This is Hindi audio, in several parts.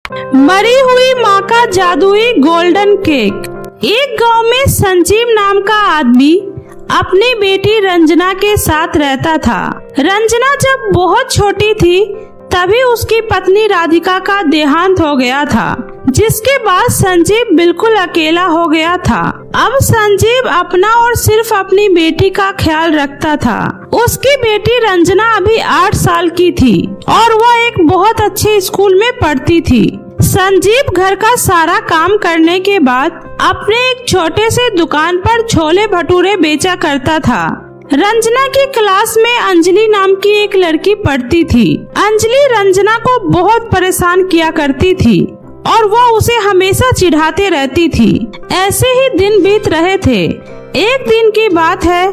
मरी हुई माँ का जादुई गोल्डन केक। एक गांव में संजीव नाम का आदमी अपनी बेटी रंजना के साथ रहता था। रंजना जब बहुत छोटी थी तभी उसकी पत्नी राधिका का देहांत हो गया था, जिसके बाद संजीव बिल्कुल अकेला हो गया था। अब संजीव अपना और सिर्फ अपनी बेटी का ख्याल रखता था। उसकी बेटी रंजना अभी 8 साल की थी और वह एक बहुत अच्छे स्कूल में पढ़ती थी। संजीव घर का सारा काम करने के बाद अपने एक छोटे से दुकान पर छोले भटूरे बेचा करता था। रंजना की क्लास में अंजलि नाम की एक लड़की पढ़ती थी। अंजलि रंजना को बहुत परेशान किया करती थी और वह उसे हमेशा चिढ़ाते रहती थी। ऐसे ही दिन बीत रहे थे। एक दिन की बात है,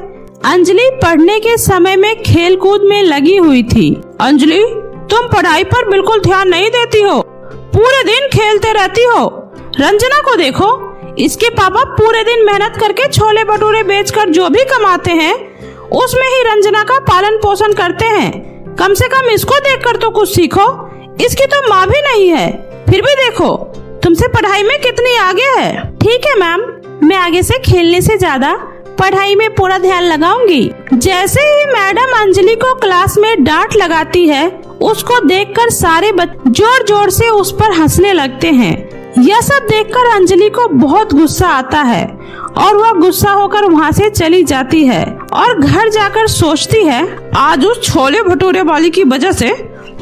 अंजलि पढ़ने के समय में खेल कूद में लगी हुई थी। अंजलि, तुम पढ़ाई पर बिल्कुल ध्यान नहीं देती हो, पूरे दिन खेलते रहती हो। रंजना को देखो, इसके पापा पूरे दिन मेहनत करके छोले भटूरे बेचकर जो भी कमाते हैं उसमें ही रंजना का पालन पोषण करते हैं। कम से कम इसको देखकर तो कुछ सीखो। इसकी तो माँ भी नहीं है, फिर भी देखो तुमसे पढ़ाई में कितनी आगे है। ठीक है मैम, मैं आगे से खेलने से ज्यादा पढ़ाई में पूरा ध्यान लगाऊंगी। जैसे ही मैडम अंजलि को क्लास में डांट लगाती है, उसको देखकर सारे बच्चे जोर जोर से उस पर हंसने लगते हैं। यह सब देखकर अंजलि को बहुत गुस्सा आता है और वह गुस्सा होकर वहाँ से चली जाती है और घर जाकर सोचती है, आज उस छोले भटूरे वाली की वजह से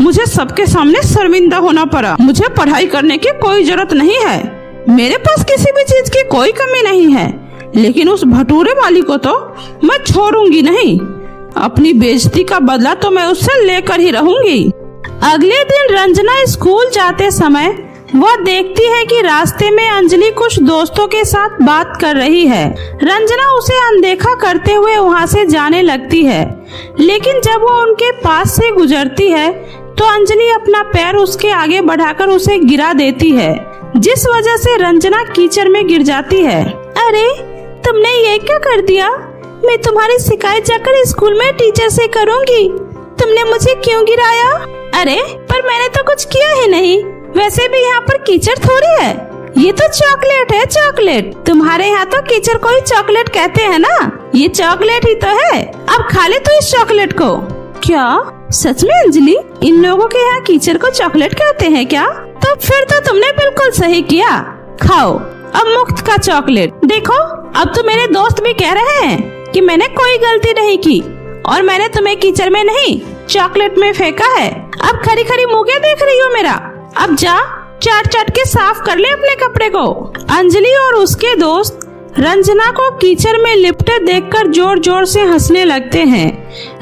मुझे सबके सामने शर्मिंदा होना पड़ा। मुझे पढ़ाई करने की कोई जरूरत नहीं है, मेरे पास किसी भी चीज की कोई कमी नहीं है, लेकिन उस भटूरे वाली को तो मैं छोड़ूंगी नहीं। अपनी बेइज्जती का बदला तो मैं उससे लेकर ही रहूंगी। अगले दिन रंजना स्कूल जाते समय वह देखती है कि रास्ते में अंजलि कुछ दोस्तों के साथ बात कर रही है। रंजना उसे अनदेखा करते हुए वहां से जाने लगती है, लेकिन जब वो उनके पास से गुजरती है तो अंजलि अपना पैर उसके आगे बढ़ाकर उसे गिरा देती है, जिस वजह से रंजना कीचड़ में गिर जाती है। अरे, तुमने ये क्या कर दिया? मैं तुम्हारी शिकायत जाकर स्कूल में टीचर से करूँगी। तुमने मुझे क्यों गिराया? अरे, पर मैंने तो कुछ किया ही नहीं। वैसे भी यहाँ पर कीचड़ थोड़ी है, ये तो चॉकलेट है, चॉकलेट। तुम्हारे यहाँ तो कीचड़ को ही चॉकलेट कहते हैं ना, ये चॉकलेट ही तो है। अब खा ले तो इस चॉकलेट को। क्या सच में अंजलि, इन लोगों के यहाँ कीचड़ को चॉकलेट कहते हैं क्या? तो फिर तो तुमने बिल्कुल सही किया। खाओ अब मुफ्त का चॉकलेट। देखो, अब तो मेरे दोस्त भी कह रहे हैं कि मैंने कोई गलती नहीं की और मैंने तुम्हें कीचड़ में नहीं चॉकलेट में फेंका है। अब खरी खरी मुँह क्या देख रही हो मेरा? अब जा, चाट चाट के साफ कर ले अपने कपड़े को। अंजलि और उसके दोस्त रंजना को कीचड़ में लिपटे देखकर जोर जोर से हंसने लगते हैं।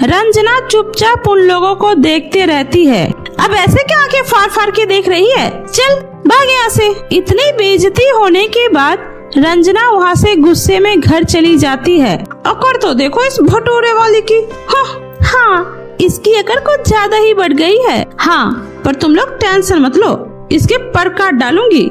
रंजना चुपचाप उन लोगों को देखते रहती है। अब ऐसे क्या आंखें फाड़ फाड़ के देख रही है? चल भाग यहाँ से। इतनी बेइज्जती होने के बाद रंजना वहाँ से गुस्से में घर चली जाती है। अकड़ तो देखो इस भटूरे वाली की। हाँ, इसकी अकड़ कुछ ज्यादा ही बढ़ गई है। हाँ, पर तुम लोग टेंशन मत लो, इसके पर काट डालूंगी,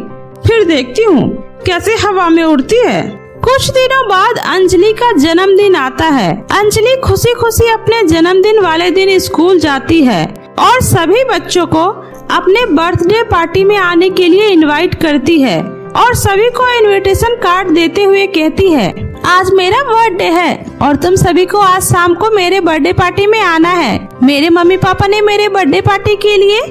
फिर देखती हूँ कैसे हवा में उड़ती है। कुछ दिनों बाद अंजलि का जन्मदिन आता है। अंजलि खुशी खुशी अपने जन्मदिन वाले दिन स्कूल जाती है और सभी बच्चों को अपने बर्थडे पार्टी में आने के लिए इनवाइट करती है और सभी को इनविटेशन कार्ड देते हुए कहती है, आज मेरा बर्थडे है और तुम सभी को आज शाम को मेरे बर्थडे पार्टी में आना है। मेरे मम्मी पापा ने मेरे बर्थडे पार्टी के लिए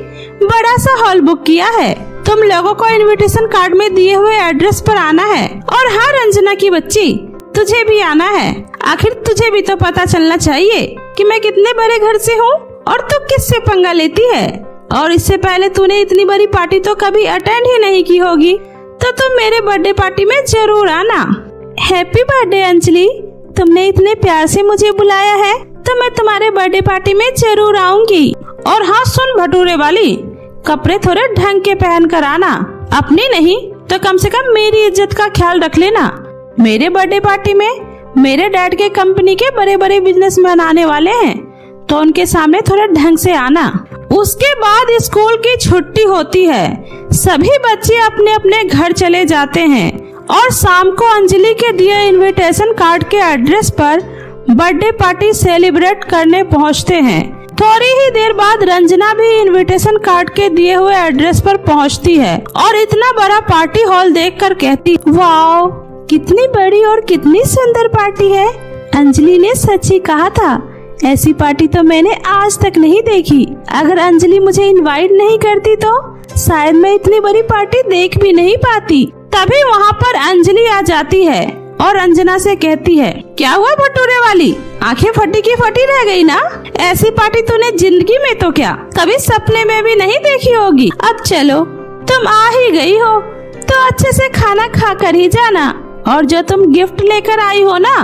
बड़ा सा हॉल बुक किया है। तुम लोगों को इनविटेशन कार्ड में दिए हुए एड्रेस पर आना है। और हाँ रंजना की बच्ची, तुझे भी आना है। आखिर तुझे भी तो पता चलना चाहिए कि मैं कितने बड़े घर से हूँ और तू किससे पंगा लेती है। और इससे पहले तूने इतनी बड़ी पार्टी तो कभी अटेंड ही नहीं की होगी, तो तुम मेरे बर्थडे पार्टी में जरूर आना। हैप्पी बर्थडे अंजलि, तुमने इतने प्यार से मुझे बुलाया है तो मैं तुम्हारे बर्थडे पार्टी में जरूर आऊंगी। और हाँ सुन भटूरे वाली, कपड़े थोड़े ढंग के पहन कर आना, अपनी नहीं तो कम से कम मेरी इज्जत का ख्याल रख लेना। मेरे बर्थडे पार्टी में मेरे डैड के कंपनी के बड़े बड़े बिजनेसमैन आने वाले हैं, तो उनके सामने थोड़ा ढंग से आना। उसके बाद स्कूल की छुट्टी होती है। सभी बच्चे अपने अपने घर चले जाते हैं और शाम को अंजलि के दिए इनविटेशन कार्ड के एड्रेस पर बर्थडे पार्टी सेलिब्रेट करने पहुंचते हैं। थोड़ी ही देर बाद रंजना भी इनविटेशन कार्ड के दिए हुए एड्रेस पर पहुंचती है और इतना बड़ा पार्टी हॉल देखकर कहती, वाओ कितनी बड़ी और कितनी सुंदर पार्टी है। अंजलि ने सच ही कहा था, ऐसी पार्टी तो मैंने आज तक नहीं देखी। अगर अंजलि मुझे इनवाइट नहीं करती तो शायद मैं इतनी बड़ी पार्टी देख भी नहीं पाती। तभी वहाँ पर अंजलि आ जाती है और अंजना से कहती है, क्या हुआ भटूरे वाली, आंखें फटी की फटी रह गई ना? ऐसी पार्टी तूने जिंदगी में तो क्या कभी सपने में भी नहीं देखी होगी। अब चलो तुम आ ही गई हो तो अच्छे से खाना खा कर ही जाना, और जो तुम गिफ्ट लेकर आई हो ना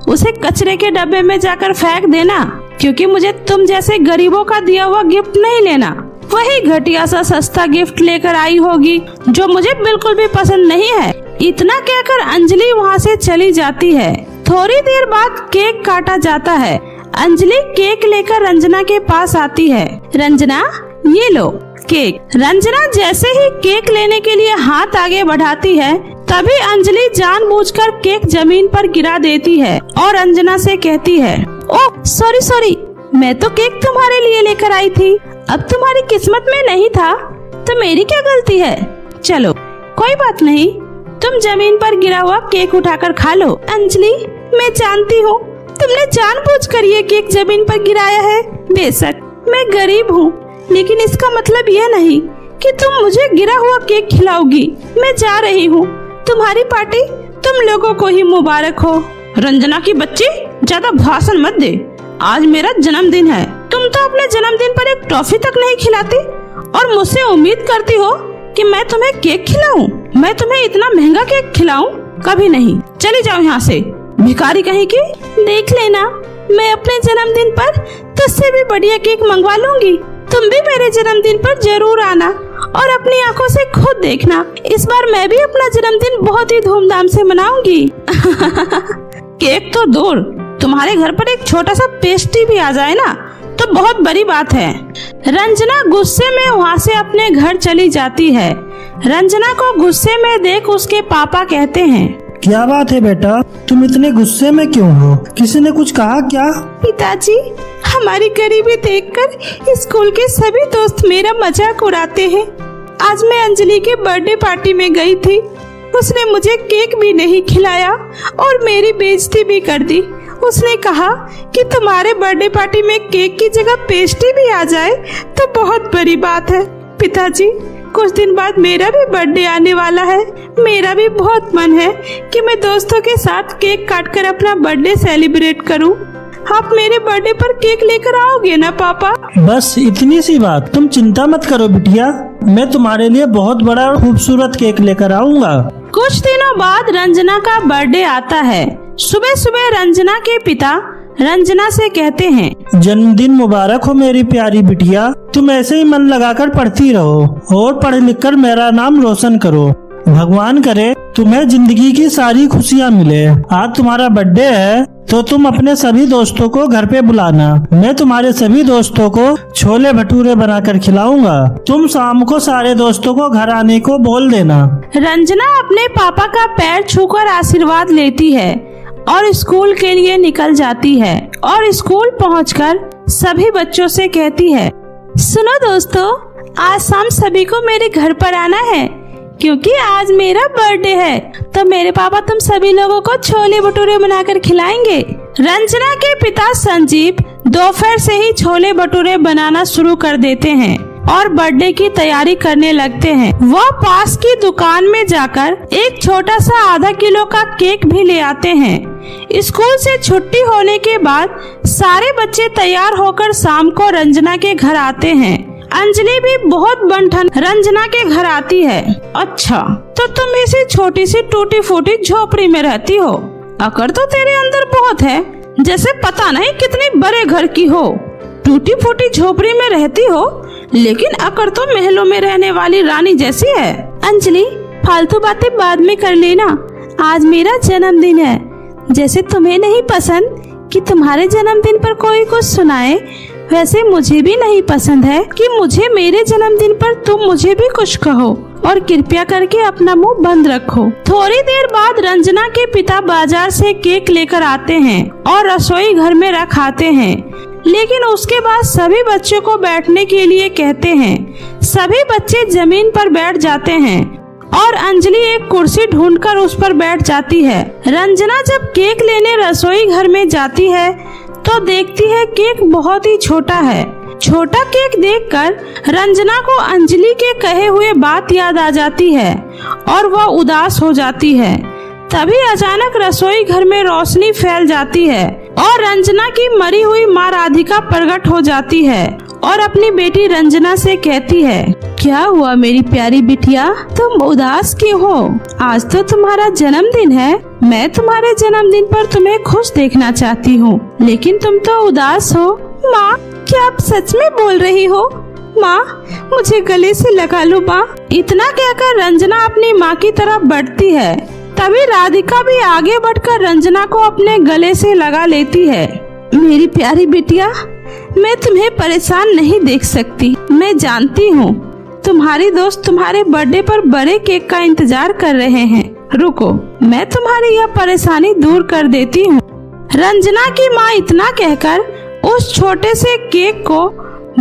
उसे कचरे के डब्बे में जाकर फेंक देना, क्योंकि मुझे तुम जैसे गरीबों का दिया हुआ गिफ्ट नहीं लेना। वही घटिया सा सस्ता गिफ्ट लेकर आई होगी जो मुझे बिल्कुल भी पसंद नहीं है। इतना कहकर अंजलि वहाँ से चली जाती है। थोड़ी देर बाद केक काटा जाता है। अंजलि केक लेकर रंजना के पास आती है। रंजना ये लो केक। रंजना जैसे ही केक लेने के लिए हाथ आगे बढ़ाती है तभी अंजलि जानबूझकर केक जमीन पर गिरा देती है और अंजना से कहती है, ओह सॉरी, मैं तो केक तुम्हारे लिए लेकर आई थी, अब तुम्हारी किस्मत में नहीं था तो मेरी क्या गलती है। चलो कोई बात नहीं, तुम जमीन पर गिरा हुआ केक उठाकर खा लो। अंजलि मैं जानती हूँ तुमने जानबूझकर ये केक जमीन पर गिराया है। बेशक मैं गरीब हूँ, लेकिन इसका मतलब यह नहीं कि तुम मुझे गिरा हुआ केक खिलाओगी। मैं जा रही हूँ, तुम्हारी पार्टी तुम लोगों को ही मुबारक हो। रंजना की बच्ची ज्यादा भाषण मत दे, आज मेरा जन्मदिन है। तुम तो अपने जन्मदिन पर एक टॉफी तक नहीं खिलाती और मुझसे उम्मीद करती हो कि मैं तुम्हें केक खिलाऊं। मैं तुम्हें इतना महंगा केक खिलाऊं? कभी नहीं। चली जाओ यहाँ से, भिखारी कहीं की। देख लेना, मैं अपने जन्मदिन पर तुझसे भी बढ़िया केक मंगवा लूंगी। तुम भी मेरे जन्मदिन पर जरूर आना और अपनी आंखों से खुद देखना। इस बार मैं भी अपना जन्मदिन बहुत ही धूमधाम से मनाऊंगी। केक तो दूर, तुम्हारे घर पर एक छोटा सा पेस्ट्री भी आ जाए ना तो बहुत बड़ी बात है। रंजना गुस्से में वहाँ से अपने घर चली जाती है। रंजना को गुस्से में देख उसके पापा कहते हैं, क्या बात है बेटा, तुम इतने गुस्से में क्यों हो? किसी ने कुछ कहा क्या? पिताजी, हमारी गरीबी देखकर स्कूल के सभी दोस्त मेरा मजाक उड़ाते हैं। आज मैं अंजलि के बर्थडे पार्टी में गई थी, उसने मुझे केक भी नहीं खिलाया और मेरी बेइज्जती भी कर दी। उसने कहा कि तुम्हारे बर्थडे पार्टी में केक की जगह पेस्ट्री भी आ जाए तो बहुत बड़ी बात है। पिताजी, कुछ दिन बाद मेरा भी बर्थडे आने वाला है। मेरा भी बहुत मन है कि मैं दोस्तों के साथ केक काटकर अपना बर्थडे सेलिब्रेट करूं। आप मेरे बर्थडे पर केक लेकर आओगे ना पापा? बस इतनी सी बात, तुम चिंता मत करो बिटिया, मैं तुम्हारे लिए बहुत बड़ा और खूबसूरत केक लेकर आऊंगा। कुछ दिनों बाद रंजना का बर्थडे आता है। सुबह सुबह रंजना के पिता रंजना से कहते हैं, जन्मदिन मुबारक हो मेरी प्यारी बिटिया, तुम ऐसे ही मन लगाकर पढ़ती रहो और पढ़ लिख कर मेरा नाम रोशन करो। भगवान करे तुम्हें जिंदगी की सारी खुशियाँ मिले। आज तुम्हारा बर्थडे है तो तुम अपने सभी दोस्तों को घर पे बुलाना। मैं तुम्हारे सभी दोस्तों को छोले भटूरे बनाकर खिलाऊंगा। तुम शाम को सारे दोस्तों को घर आने को बोल देना। रंजना अपने पापा का पैर छूकर आशीर्वाद लेती है और स्कूल के लिए निकल जाती है और स्कूल पहुंचकर सभी बच्चों से कहती है, सुनो दोस्तों, आज शाम सभी को मेरे घर पर आना है क्योंकि आज मेरा बर्थडे है, तो मेरे पापा तुम सभी लोगों को छोले भटूरे बनाकर खिलाएंगे। रंजना के पिता संजीव दोपहर से ही छोले भटूरे बनाना शुरू कर देते हैं और बर्थडे की तैयारी करने लगते हैं। वह पास की दुकान में जाकर एक छोटा सा आधा किलो का केक भी ले आते हैं। स्कूल से छुट्टी होने के बाद सारे बच्चे तैयार होकर शाम को रंजना के घर आते हैं। अंजलि भी बहुत बनठन रंजना के घर आती है। अच्छा, तो तुम इसी छोटी सी टूटी फूटी झोपड़ी में रहती हो? अकड़ तो तेरे अंदर बहुत है, जैसे पता नहीं कितने बड़े घर की हो। टूटी फूटी झोपड़ी में रहती हो, लेकिन अकड़ तो महलों में रहने वाली रानी जैसी है। अंजलि, फालतू बातें बाद में कर लेना, आज मेरा जन्मदिन है। जैसे तुम्हें नहीं पसंद कि तुम्हारे जन्मदिन पर कोई कुछ सुनाए, वैसे मुझे भी नहीं पसंद है कि मुझे मेरे जन्मदिन पर तुम मुझे भी कुछ कहो, और कृपया करके अपना मुंह बंद रखो। थोड़ी देर बाद रंजना के पिता बाजार से केक लेकर आते हैं और रसोई घर में रखाते हैं। लेकिन उसके बाद सभी बच्चों को बैठने के लिए कहते हैं। सभी बच्चे जमीन पर बैठ जाते हैं और अंजलि एक कुर्सी ढूंढकर उस पर बैठ जाती है। रंजना जब केक लेने रसोई घर में जाती है तो देखती है केक बहुत ही छोटा है। छोटा केक देखकर रंजना को अंजलि के कहे हुए बात याद आ जाती है और वह उदास हो जाती है। तभी अचानक रसोई घर में रोशनी फैल जाती है और रंजना की मरी हुई माँ राधिका प्रकट हो जाती है और अपनी बेटी रंजना से कहती है, क्या हुआ मेरी प्यारी बिटिया, तुम उदास क्यों हो? आज तो तुम्हारा जन्मदिन है। मैं तुम्हारे जन्मदिन पर तुम्हें खुश देखना चाहती हूँ, लेकिन तुम तो उदास हो। माँ, क्या आप सच में बोल रही हो? माँ, मुझे गले से लगा लो माँ। इतना कहकर रंजना अपनी माँ की तरफ बढ़ती है। तभी राधिका भी आगे बढ़कर रंजना को अपने गले से लगा लेती है। मेरी प्यारी बिटिया, मैं तुम्हें परेशान नहीं देख सकती। मैं जानती हूँ तुम्हारी दोस्त तुम्हारे बर्थडे पर बड़े केक का इंतजार कर रहे हैं। रुको, मैं तुम्हारी यह परेशानी दूर कर देती हूँ। रंजना की माँ इतना कहकर उस छोटे से केक को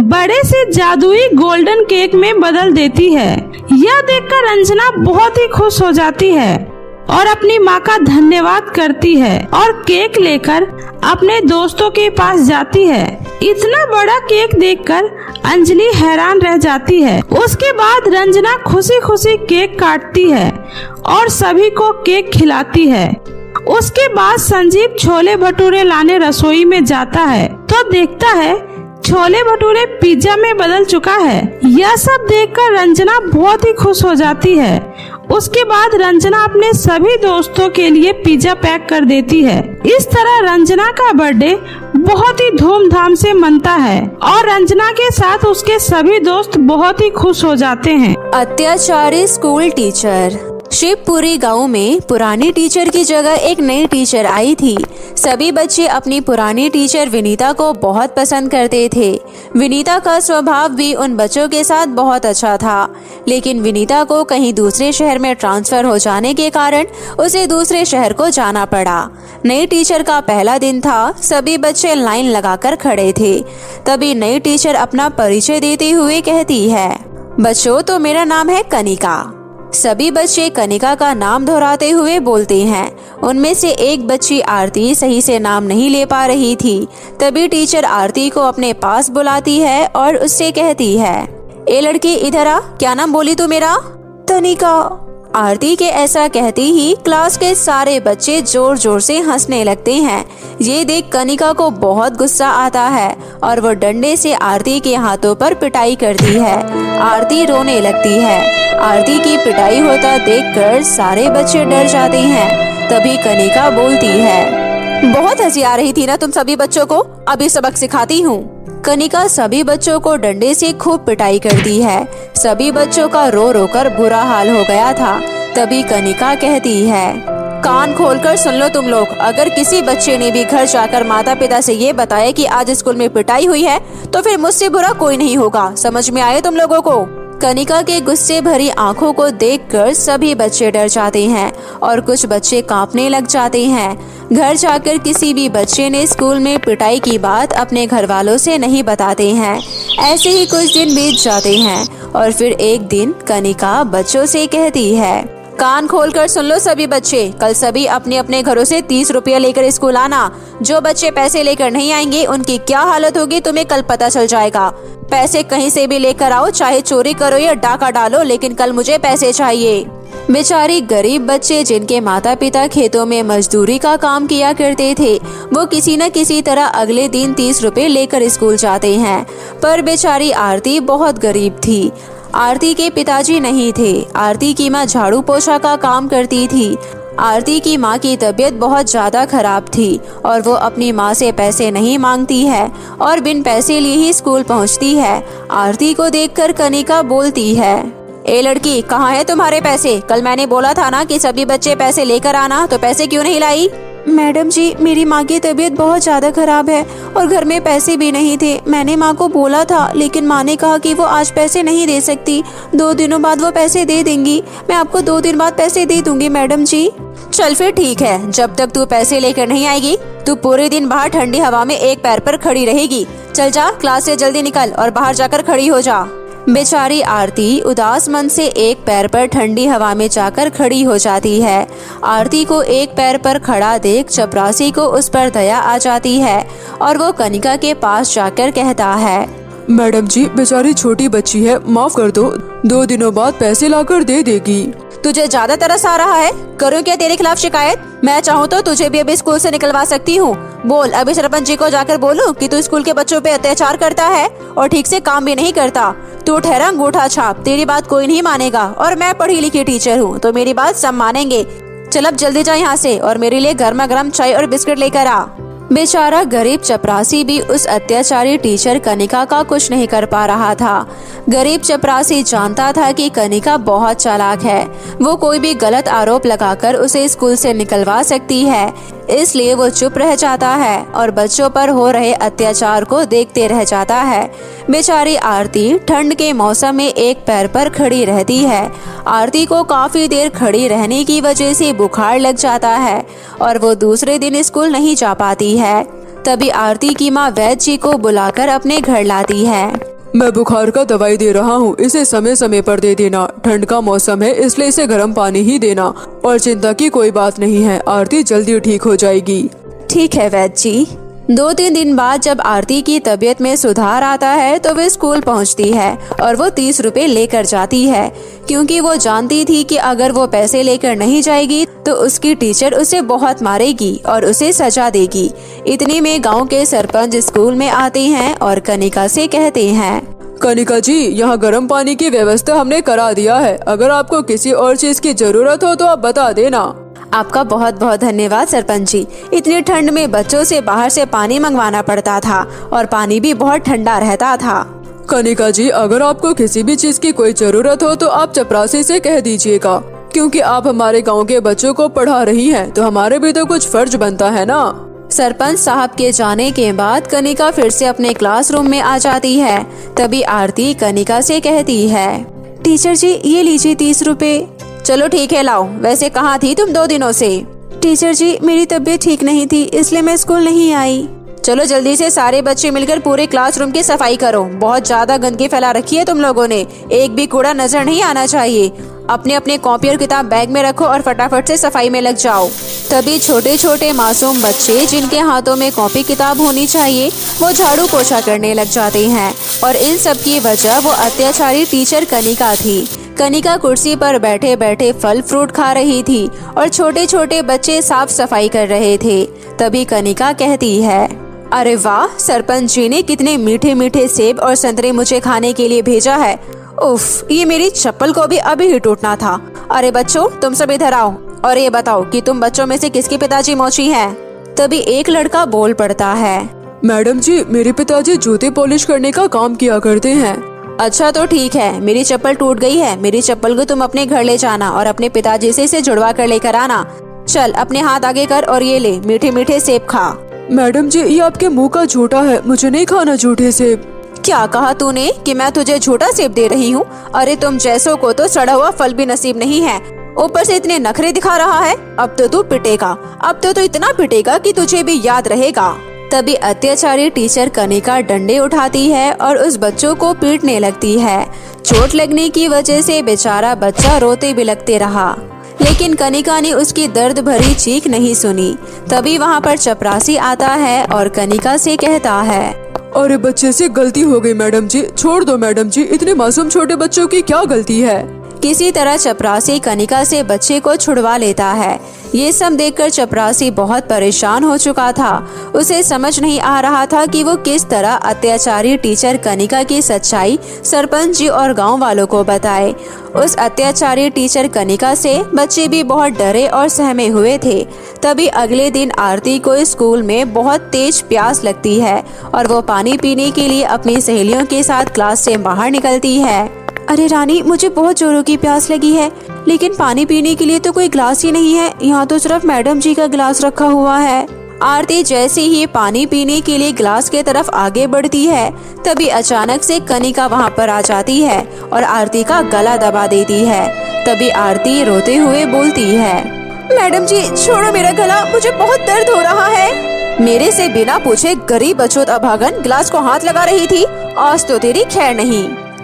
बड़े से जादुई गोल्डन केक में बदल देती है। यह देखकर रंजना बहुत ही खुश हो जाती है और अपनी माँ का धन्यवाद करती है और केक लेकर अपने दोस्तों के पास जाती है। इतना बड़ा केक देखकर अंजलि हैरान रह जाती है। उसके बाद रंजना खुशी खुशी केक काटती है और सभी को केक खिलाती है। उसके बाद संजीव छोले भटूरे लाने रसोई में जाता है तो देखता है छोले भटूरे पिज्जा में बदल चुका है। यह सब देखकर रंजना बहुत ही खुश हो जाती है। उसके बाद रंजना अपने सभी दोस्तों के लिए पिज्जा पैक कर देती है। इस तरह रंजना का बर्थडे बहुत ही धूमधाम से मनता है और रंजना के साथ उसके सभी दोस्त बहुत ही खुश हो जाते हैं। अत्याचारी स्कूल टीचर। शिवपुरी गांव में पुरानी टीचर की जगह एक नई टीचर आई थी। सभी बच्चे अपनी पुरानी टीचर विनीता को बहुत पसंद करते थे। विनीता का स्वभाव भी उन बच्चों के साथ बहुत अच्छा था, लेकिन विनीता को कहीं दूसरे शहर में ट्रांसफर हो जाने के कारण उसे दूसरे शहर को जाना पड़ा। नई टीचर का पहला दिन था। सभी बच्चे लाइन लगाकर खड़े थे। तभी नई टीचर अपना परिचय देते हुए कहती है, बच्चों, तो मेरा नाम है कनिका। सभी बच्चे कनिका का नाम दोहराते हुए बोलते हैं। उनमें से एक बच्ची आरती सही से नाम नहीं ले पा रही थी। तभी टीचर आरती को अपने पास बुलाती है और उससे कहती है, ए लड़की, इधर आ। क्या नाम बोली तू मेरा? कनिका। आरती के ऐसा कहते ही क्लास के सारे बच्चे जोर जोर से हंसने लगते हैं। ये देख कनिका को बहुत गुस्सा आता है और वो डंडे से आरती के हाथों पर पिटाई करती है। आरती रोने लगती है। आरती की पिटाई होता देखकर सारे बच्चे डर जाते हैं। तभी कनिका बोलती है, बहुत हंसी आ रही थी ना तुम सभी बच्चों को, अभी सबक सिखाती हूँ। कनिका सभी बच्चों को डंडे से खूब पिटाई करती है। सभी बच्चों का रो रो कर बुरा हाल हो गया था। तभी कनिका कहती है, कान खोलकर सुन लो तुम लोग, अगर किसी बच्चे ने भी घर जाकर माता पिता से ये बताया कि आज स्कूल में पिटाई हुई है तो फिर मुझसे बुरा कोई नहीं होगा। समझ में आए तुम लोगों को? कनिका के गुस्से भरी आंखों को देखकर सभी बच्चे डर जाते हैं और कुछ बच्चे कांपने लग जाते हैं। घर जाकर किसी भी बच्चे ने स्कूल में पिटाई की बात अपने घर वालों से नहीं बताते हैं। ऐसे ही कुछ दिन बीत जाते हैं और फिर एक दिन कनिका बच्चों से कहती है, कान खोलकर सुन लो सभी बच्चे, कल सभी अपने अपने घरों से 30 रुपया लेकर स्कूल आना। जो बच्चे पैसे लेकर नहीं आएंगे उनकी क्या हालत होगी तुम्हें कल पता चल जाएगा। पैसे कहीं से भी लेकर आओ, चाहे चोरी करो या डाका डालो, लेकिन कल मुझे पैसे चाहिए। बेचारी गरीब बच्चे जिनके माता पिता खेतों में मजदूरी का काम किया करते थे, वो किसी न किसी तरह अगले दिन 30 रुपए लेकर स्कूल जाते हैं। पर बेचारी आरती बहुत गरीब थी। आरती के पिताजी नहीं थे। आरती की माँ झाड़ू पोछा का काम करती थी। आरती की माँ की तबीयत बहुत ज्यादा खराब थी और वो अपनी माँ से पैसे नहीं मांगती है और बिन पैसे लिए ही स्कूल पहुँचती है। आरती को देखकर कनिका बोलती है, ए लड़की, कहाँ है तुम्हारे पैसे? कल मैंने बोला था ना कि सभी बच्चे पैसे लेकर आना, तो पैसे क्यों नहीं लाई? मैडम जी, मेरी माँ की तबीयत बहुत ज़्यादा खराब है और घर में पैसे भी नहीं थे। मैंने माँ को बोला था, लेकिन माँ ने कहा कि वो आज पैसे नहीं दे सकती, 2 दिनों बाद वो पैसे दे देंगी। मैं आपको 2 दिन बाद पैसे दे दूंगी मैडम जी। चल फिर ठीक है, जब तक तू पैसे लेकर नहीं आएगी तू पूरे दिन बाहर ठंडी हवा में एक पैर पर खड़ी रहेगी। चल जा, क्लास से जल्दी निकल और बाहर जाकर खड़ी हो जा। बेचारी आरती उदास मन से एक पैर पर ठंडी हवा में जाकर खड़ी हो जाती है। आरती को एक पैर पर खड़ा देख चपरासी को उस पर दया आ जाती है और वो कनिका के पास जाकर कहता है, मैडम जी, बेचारी छोटी बच्ची है, माफ कर दो, 2 दिनों बाद पैसे लाकर दे देगी। तुझे ज्यादा तरस आ रहा है? करूँ क्या तेरे खिलाफ शिकायत? मैं चाहूँ तो तुझे भी अभी स्कूल से निकलवा सकती हूँ। बोल, अभी सरपंच जी को जाकर बोलूँ कि तू स्कूल के बच्चों पे अत्याचार करता है और ठीक से काम भी नहीं करता। तू ठहरा अंगूठा छाप, तेरी बात कोई नहीं मानेगा और मैं पढ़ी लिखी टीचर हूँ तो मेरी बात सब मानेंगे। चल अब जल्दी जा यहाँ से और मेरे लिए गर्मा गर्म चाय और बिस्किट लेकर आ। बेचारा गरीब चपरासी भी उस अत्याचारी टीचर कनिका का कुछ नहीं कर पा रहा था। गरीब चपरासी जानता था कि कनिका बहुत चालाक है, वो कोई भी गलत आरोप लगाकर उसे स्कूल से निकलवा सकती है, इसलिए वो चुप रह जाता है और बच्चों पर हो रहे अत्याचार को देखते रह जाता है। बेचारी आरती ठंड के मौसम में एक पैर पर खड़ी रहती है। आरती को काफी देर खड़ी रहने की वजह से बुखार लग जाता है और वो दूसरे दिन स्कूल नहीं जा पाती है। तभी आरती की माँ वैद्य जी को बुलाकर अपने घर लाती है। मैं बुखार का दवाई दे रहा हूँ, इसे समय समय पर दे देना। ठंड का मौसम है इसलिए इसे गर्म पानी ही देना और चिंता की कोई बात नहीं है, आरती जल्दी ठीक हो जाएगी। ठीक है वैद्य जी। 2-3 दिन बाद जब आरती की तबीयत में सुधार आता है तो वे स्कूल पहुंचती है और वो 30 रुपए लेकर जाती है, क्योंकि वो जानती थी कि अगर वो पैसे लेकर नहीं जाएगी तो उसकी टीचर उसे बहुत मारेगी और उसे सजा देगी। इतने में गांव के सरपंच स्कूल में आते हैं और कनिका से कहते हैं, कनिका जी, यहाँ गर्म पानी की व्यवस्था हमने करा दिया है, अगर आपको किसी और चीज की जरूरत हो तो आप बता देना। आपका बहुत बहुत धन्यवाद सरपंच जी। इतनी ठंड में बच्चों से बाहर से पानी मंगवाना पड़ता था और पानी भी बहुत ठंडा रहता था। कनिका जी, अगर आपको किसी भी चीज की कोई जरूरत हो तो आप चपरासी से कह दीजिएगा, क्योंकि आप हमारे गांव के बच्चों को पढ़ा रही हैं, तो हमारे भी तो कुछ फर्ज बनता है ना। सरपंच साहब के जाने के बाद कनिका फिर से अपने क्लासरूम में आ जाती है। तभी आरती कनिका से कहती है, टीचर जी ये लीजिए 30 रुपए। चलो ठीक है, लाओ। वैसे कहाँ थी तुम 2 दिनों से? टीचर जी मेरी तबीयत ठीक नहीं थी इसलिए मैं स्कूल नहीं आई। चलो जल्दी से सारे बच्चे मिलकर पूरे क्लासरूम की सफाई करो। बहुत ज्यादा गंदगी फैला रखी है तुम लोगों ने, एक भी कूड़ा नजर नहीं आना चाहिए। अपने अपने कॉपी और किताब बैग में रखो और फटाफट से सफाई में लग जाओ। तभी छोटे छोटे मासूम बच्चे जिनके हाथों में कॉपी किताब होनी चाहिए वो झाड़ू पोछा करने लग जाते हैं और इन सब की वजह वो अत्याचारी टीचर कनिका थी। कनिका कुर्सी पर बैठे बैठे फल फ्रूट खा रही थी और छोटे छोटे बच्चे साफ सफाई कर रहे थे। तभी कनिका कहती है, अरे वाह, सरपंच जी ने कितने मीठे मीठे सेब और संतरे मुझे खाने के लिए भेजा है। उफ, ये मेरी चप्पल को भी अभी ही टूटना था। अरे बच्चों, तुम सब इधर आओ और ये बताओ कि तुम बच्चों में से किसके पिताजी मोची हैं? तभी एक लड़का बोल पड़ता है, मैडम जी, मेरे पिताजी जूते पॉलिश करने का काम किया करते हैं। अच्छा तो ठीक है, मेरी चप्पल टूट गई है, मेरी चप्पल को तुम अपने घर ले जाना और अपने पिताजी से इसे जुड़वा कर लेकर आना। चल अपने हाथ आगे कर और ये ले, मीठे मीठे सेब खा। मैडम जी, ये आपके मुंह का झूठा है, मुझे नहीं खाना झूठे सेब। क्या कहा तूने कि मैं तुझे झूठा सेब दे रही हूँ? अरे तुम जैसों को तो सड़ा हुआ फल भी नसीब नहीं है, ऊपर से इतने नखरे दिखा रहा है। अब तो तू पिटेगा, अब तो तू इतना पिटेगा कि तुझे भी याद रहेगा। तभी अत्याचारी टीचर कनिका डंडे उठाती है और उस बच्चों को पीटने लगती है। चोट लगने की वजह से बेचारा बच्चा रोते बिलखते रहा, लेकिन कनिका ने उसकी दर्द भरी चीख नहीं सुनी। तभी वहाँ पर चपरासी आता है और कनिका से कहता है, अरे बच्चे से गलती हो गई मैडम जी, छोड़ दो मैडम जी, इतने मासूम छोटे बच्चों की क्या गलती है। किसी तरह चपरासी कनिका से बच्चे को छुड़वा लेता है। ये सब देखकर चपरासी बहुत परेशान हो चुका था। उसे समझ नहीं आ रहा था कि वो किस तरह अत्याचारी टीचर कनिका की सच्चाई सरपंच जी और गांव वालों को बताए। उस अत्याचारी टीचर कनिका से बच्चे भी बहुत डरे और सहमे हुए थे। तभी अगले दिन आरती को स्कूल में बहुत तेज प्यास लगती है और वो पानी पीने के लिए अपनी सहेलियों के साथ क्लास से बाहर निकलती है। अरे रानी, मुझे बहुत जोरों की प्यास लगी है, लेकिन पानी पीने के लिए तो कोई ग्लास ही नहीं है, यहाँ तो सिर्फ मैडम जी का गिलास रखा हुआ है। आरती जैसे ही पानी पीने के लिए ग्लास के तरफ आगे बढ़ती है, तभी अचानक से कनिका वहाँ पर आ जाती है और आरती का गला दबा देती है। तभी आरती रोते हुए बोलती है, मैडम जी छोड़ो मेरा गला, मुझे बहुत दर्द हो रहा है। मेरे से बिना पूछे गरीब बचोत अभागन गिलास को हाथ लगा रही थी। आज तो तेरी खैर नहीं।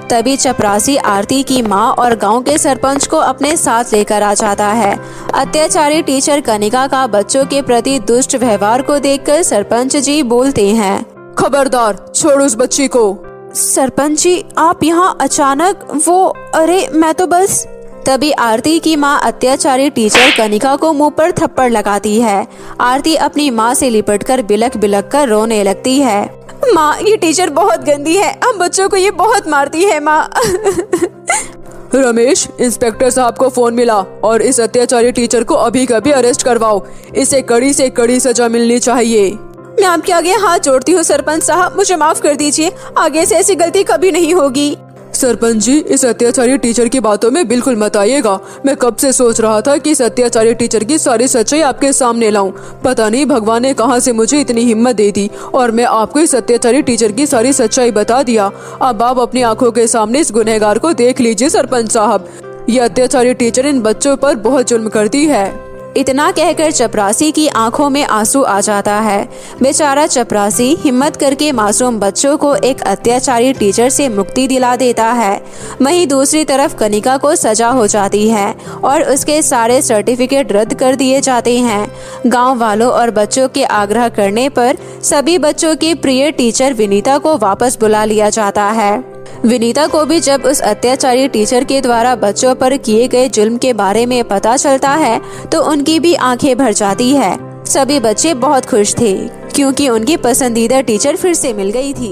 तभी चपरासी आरती की माँ और गांव के सरपंच को अपने साथ लेकर आ जाता है। अत्याचारी टीचर कनिका का बच्चों के प्रति दुष्ट व्यवहार को देखकर सरपंच जी बोलते हैं, खबरदार, छोड़ उस बच्ची को। सरपंच जी आप यहाँ अचानक? वो अरे मैं तो बस। तभी आरती की माँ अत्याचारी टीचर कनिका को मुंह पर थप्पड़ लगाती है। आरती अपनी माँ से लिपटकर बिलख बिलख कर रोने लगती है। माँ, ये टीचर बहुत गंदी है, हम बच्चों को ये बहुत मारती है माँ। रमेश, इंस्पेक्टर साहब को फोन मिला और इस अत्याचारी टीचर को अभी कभी अरेस्ट करवाओ। इसे कड़ी से कड़ी सजा मिलनी चाहिए। मैं आपके आगे हाथ जोड़ती हूँ सरपंच साहब, मुझे माफ कर दीजिए, आगे से ऐसी गलती कभी नहीं होगी। सरपंच जी, इस अत्याचारी टीचर की बातों में बिल्कुल मत आइएगा। मैं कब से सोच रहा था कि इस अत्याचारी टीचर की सारी सच्चाई आपके सामने लाऊं। पता नहीं भगवान ने कहां से मुझे इतनी हिम्मत दे दी और मैं आपको इस अत्याचारी टीचर की सारी सच्चाई बता दिया। अब आप अपनी आंखों के सामने इस गुनहगार को देख लीजिए सरपंच साहब। ये अत्याचारी टीचर इन बच्चों पर बहुत जुल्म करती है। इतना कहकर चपरासी की आंखों में आंसू आ जाता है। बेचारा चपरासी हिम्मत करके मासूम बच्चों को एक अत्याचारी टीचर से मुक्ति दिला देता है। वहीं दूसरी तरफ कनिका को सजा हो जाती है और उसके सारे सर्टिफिकेट रद्द कर दिए जाते हैं। गांव वालों और बच्चों के आग्रह करने पर सभी बच्चों की प्रिय टीचर विनीता को वापस बुला लिया जाता है। विनीता को भी जब उस अत्याचारी टीचर के द्वारा बच्चों पर किए गए जुल्म के बारे में पता चलता है तो उनकी भी आंखें भर जाती है। सभी बच्चे बहुत खुश थे क्योंकि उनकी पसंदीदा टीचर फिर से मिल गई थी।